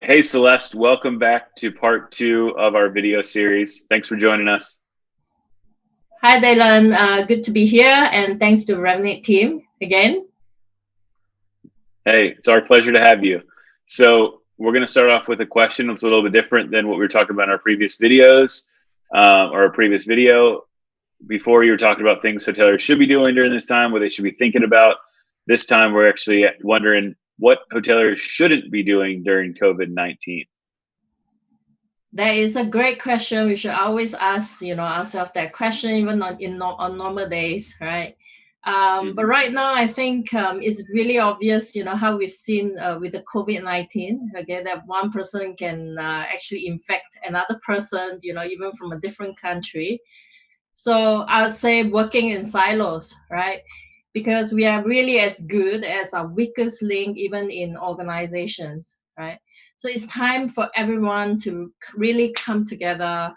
Hey Celeste, welcome back to part two of our video series. Thanks for joining us. Hi, Dylan. Good to be here, and thanks to Remnant team again. Hey, it's our pleasure to have you. So we're going to start off with a question that's a little bit different than what we were talking about in our previous videos or our previous video. Before you were talking about things hoteliers should be doing during this time, what they should be thinking about. This time we're actually wondering what hoteliers shouldn't be doing during COVID-19. That is a great question. We should always ask, ourselves that question, even on normal days, right? But Mm-hmm. right now, I think it's really obvious, how we've seen with the COVID-19, okay, that one person can actually infect another person, even from a different country. So I'll say working in silos, right? Because we are really as good as our weakest link, even in organizations, right? So it's time for everyone to really come together.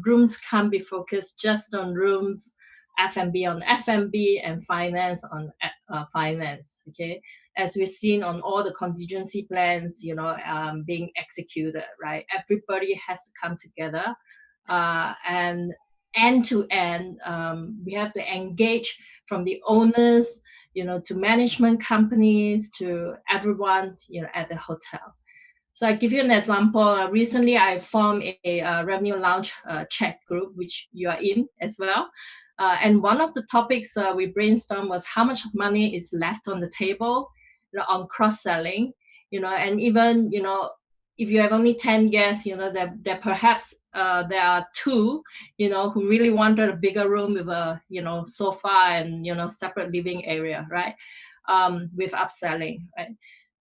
Rooms can't be focused just on rooms, F&B on F&B, and finance on finance. Okay, as we've seen on all the contingency plans, being executed, right? Everybody has to come together, and end to end, we have to engage from the owners, to management companies, to everyone, at the hotel. So I give you an example. Recently, I formed a revenue launch chat group, which you are in as well. And one of the topics we brainstormed was how much money is left on the table, on cross-selling, and even, if you have only 10 guests, that perhaps there are two, who really wanted a bigger room with a, sofa and, separate living area, right? With upselling, right?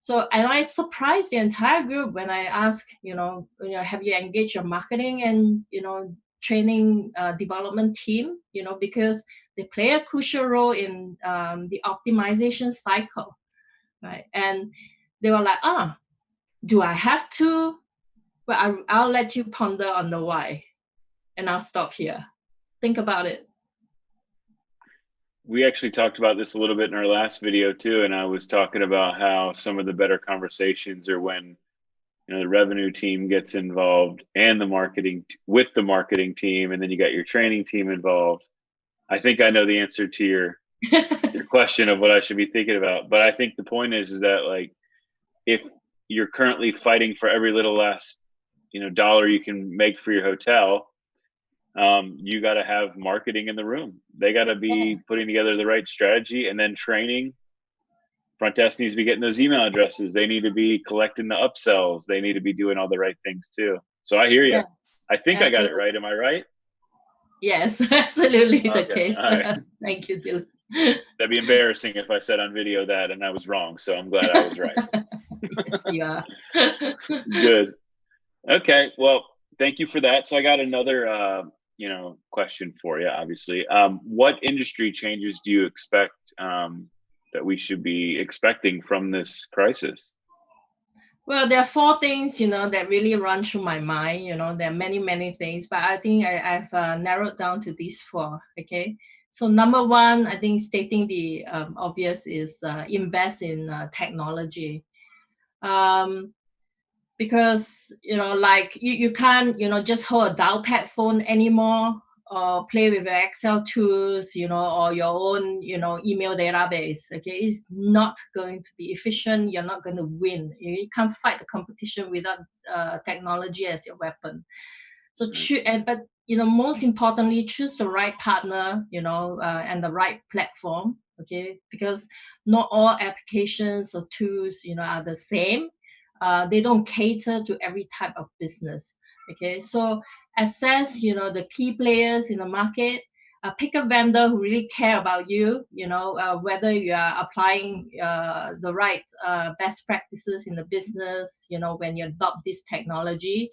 So, and I surprised the entire group when I asked, have you engaged your marketing and, training development team, because they play a crucial role in the optimization cycle, right? And they were like, do I have to? Well, I'll let you ponder on the why, and I'll stop here. Think about it. We actually talked about this a little bit in our last video too, and I was talking about how some of the better conversations are when the revenue team gets involved and the marketing with the marketing team, and then you got your training team involved. I think I know the answer to your question of what I should be thinking about, but I think the point is that, like, if you're currently fighting for every little last dollar you can make for your hotel, you got to have marketing in the room. They got to Yeah, be putting together the right strategy, and then training. Front desk needs to be getting those email addresses. They need to be collecting the upsells. They need to be doing all the right things too. So I hear you. yeah, I think I got it absolutely. right. Am I right? Yes, absolutely the Okay. case. All right. Thank you, Dylan. That'd be embarrassing if I said on video that and I was wrong. So I'm glad I was right. Yes, you are. Good. Okay. Well, thank you for that. So I got another, question for you. Obviously, what industry changes do you expect that we should be expecting from this crisis? Well, there are four things, that really run through my mind. There are many, many things, but I think I've narrowed down to these four. Okay. So, number one, I think stating the obvious is invest in technology. Um, because, like you can't, just hold a dial pad phone anymore, or play with your Excel tools, or your own, email database. Okay, it's not going to be efficient. You're not going to win. You can't fight the competition without technology as your weapon. So Mm, but most importantly, choose the right partner, and the right platform. Okay, because not all applications or tools, are the same. They don't cater to every type of business. Okay, so assess, the key players in the market. Pick a vendor who really care about you, whether you are applying the right best practices in the business, when you adopt this technology,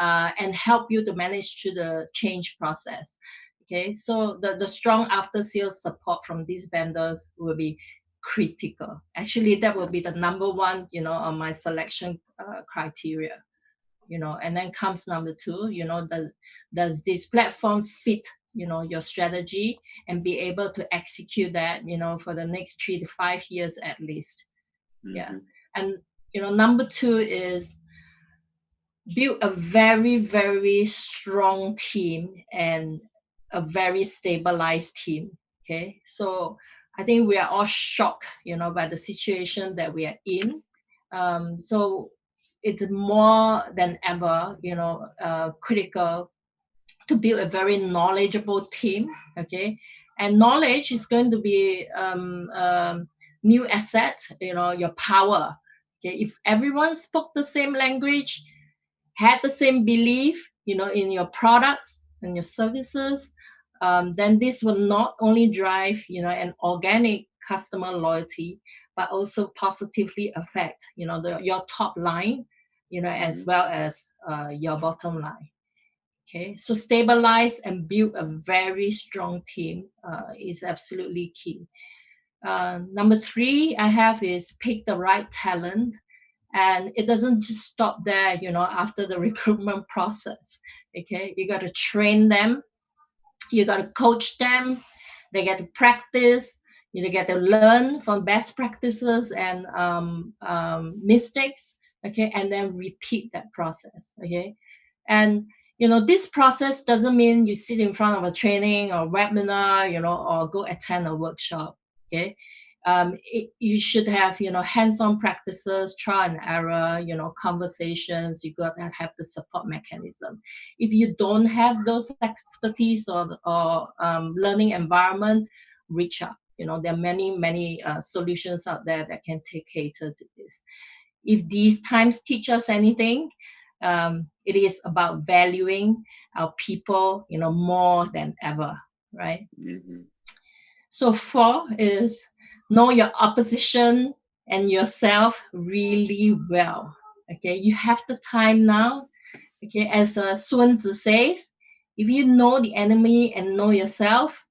and help you to manage through the change process. Okay, so the strong after sales support from these vendors will be critical. Actually, that will be the number one, on my selection criteria. And then comes number two, does this platform fit, your strategy, and be able to execute that, for the next 3 to 5 years at least. Yeah. mhm. And number two is build a very, very strong team and a very stabilized team. Okay, so I think we are all shocked, by the situation that we are in. So it's more than ever, critical to build a very knowledgeable team. Okay, and knowledge is going to be new asset. Your power. Okay, if everyone spoke the same language, had the same belief, in your products and your services, then this will not only drive, an organic customer loyalty, but also positively affect, your top line, as well as your bottom line. Okay, so stabilize and build a very strong team is absolutely key. Number three I have is pick the right talent. And it doesn't just stop there, after the recruitment process. Okay, you got to train them, you got to coach them, they get to practice, you get to learn from best practices and mistakes. Okay, and then repeat that process. Okay, and this process doesn't mean you sit in front of a training or webinar, or go attend a workshop. Okay, you should have hands-on practices, trial and error, conversations. You got to have the support mechanism. If you don't have those expertise or learning environment, reach out. There are many solutions out there that can take cater to this. If these times teach us anything, it is about valuing our people, more than ever, right? Mm-hmm. So 4 is know your opposition and yourself really well. Okay, you have the time now. Okay, as Sun Tzu says, if you know the enemy and know yourself,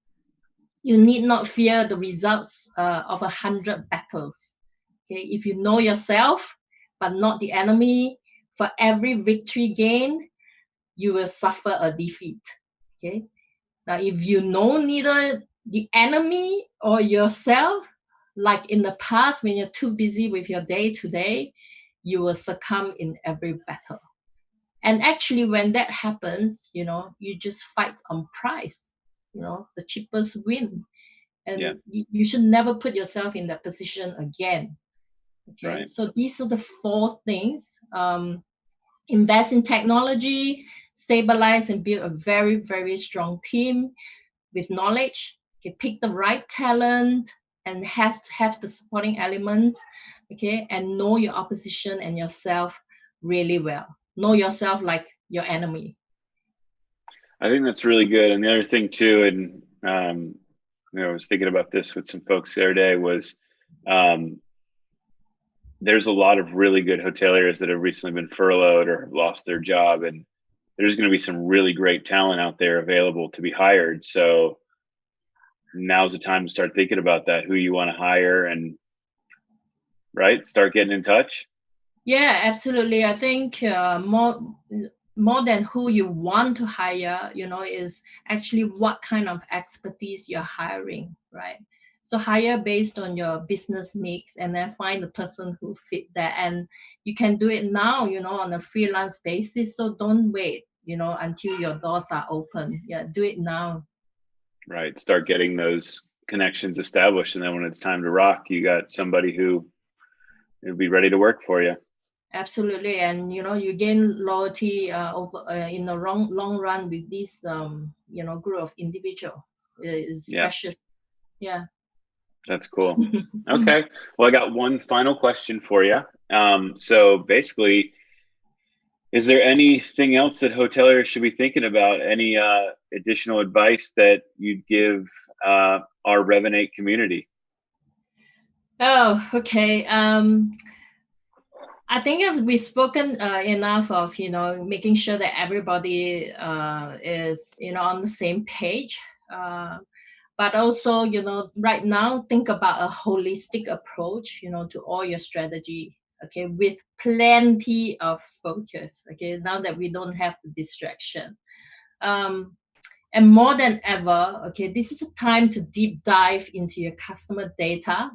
you need not fear the results of 100 battles. Okay, if you know yourself but not the enemy, for every victory gained, you will suffer a defeat. Okay, now if you know neither the enemy or yourself, like in the past when you're too busy with your day to day, you will succumb in every battle. And actually when that happens, you just fight on price. The cheapest win. And you should never put yourself in that position again. Okay, Right. so these are the 4 things. Invest in technology, stabilize and build a very, very strong team with knowledge. Okay, pick the right talent and has to have the supporting elements. Okay, and know your opposition and yourself really well. Know yourself like your enemy. I think that's really good. And the other thing too, and I was thinking about this with some folks the other day, was there's a lot of really good hoteliers that have recently been furloughed or have lost their job, and there's going to be some really great talent out there available to be hired. So now's the time to start thinking about that, who you want to hire, and start getting in touch. Yeah, absolutely. I think more than who you want to hire, is actually what kind of expertise you're hiring, right? So hire based on your business mix and then find the person who fit that. And you can do it now, on a freelance basis. So don't wait, until your doors are open. Yeah, do it now. Right. Start getting those connections established. And then when it's time to rock, you got somebody who will be ready to work for you. Absolutely, and you gain loyalty over in the long run with this group of individual. Is precious. Yeah, that's cool. Okay, well, I got one final question for you. So basically, is there anything else that hoteliers should be thinking about? Any additional advice that you'd give our Revenate community? Oh, okay. I think we've spoken enough of making sure that everybody is on the same page. But also right now think about a holistic approach to all your strategy. Okay, with plenty of focus. Okay, now that we don't have the distraction. And more than ever, okay, this is a time to deep dive into your customer data.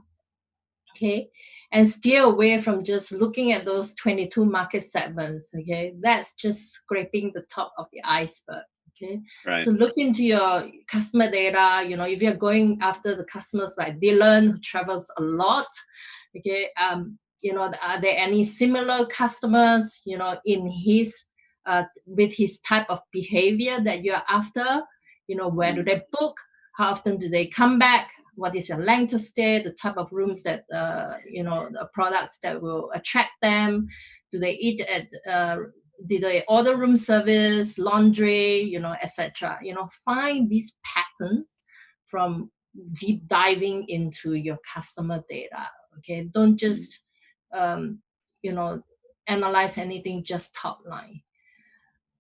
Okay, and steer away from just looking at those 22 market segments. Okay, that's just scraping the top of the iceberg. Okay, Right. so look into your customer data. You know, if you're going after the customers like Dylan, who travels a lot, okay, you know, are there any similar customers, you know, in his with his type of behavior that you're after? You know, where do they book? How often do they come back? What is your length of stay? The type of rooms that you know, the products that will attract them. Do they eat at? Did they order room service, laundry, you know, etc. You know, find these patterns from deep diving into your customer data. Okay, don't just you know, analyze anything just top line.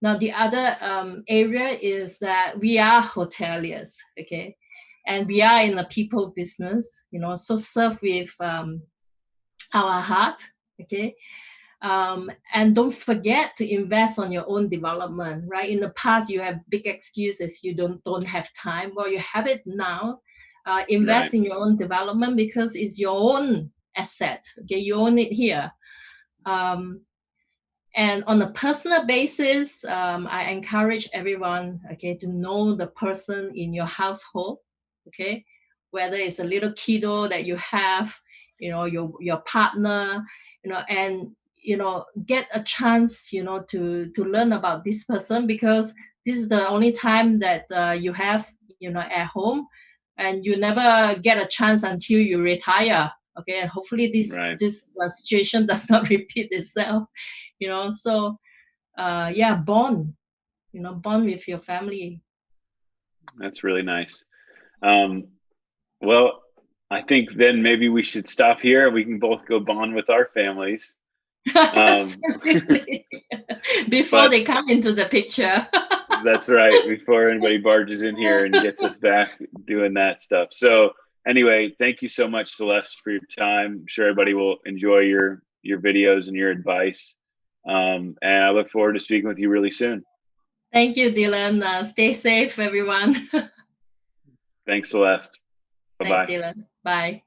Now, the other area is that we are hoteliers, okay? And we are in the people business, you know, so serve with our heart, okay? And don't forget to invest on your own development, right? In the past, you have big excuses, you don't have time. Well, you have it now. Invest in your own development because it's your own asset, okay? You own it here. And on a personal basis, I encourage everyone, okay, to know the person in your household, okay, whether it's a little kiddo that you have, you know, your partner, you know, and you know, get a chance, you know, to learn about this person, because this is the only time that you have, you know, at home, and you never get a chance until you retire. Okay, and hopefully this situation does not repeat itself. You know, so yeah, bond, you know, bond with your family. That's really nice. Well, I think then maybe we should stop here. We can both go bond with our families. Before they come into the picture. That's right. Before anybody barges in here and gets us back doing that stuff. So anyway, thank you so much, Celeste, for your time. I'm sure everybody will enjoy your videos and your advice. And I look forward to speaking with you really soon. Thank you, Dylan. Stay safe, everyone. Thanks, Celeste. Bye-bye. Thanks, Dylan. Bye.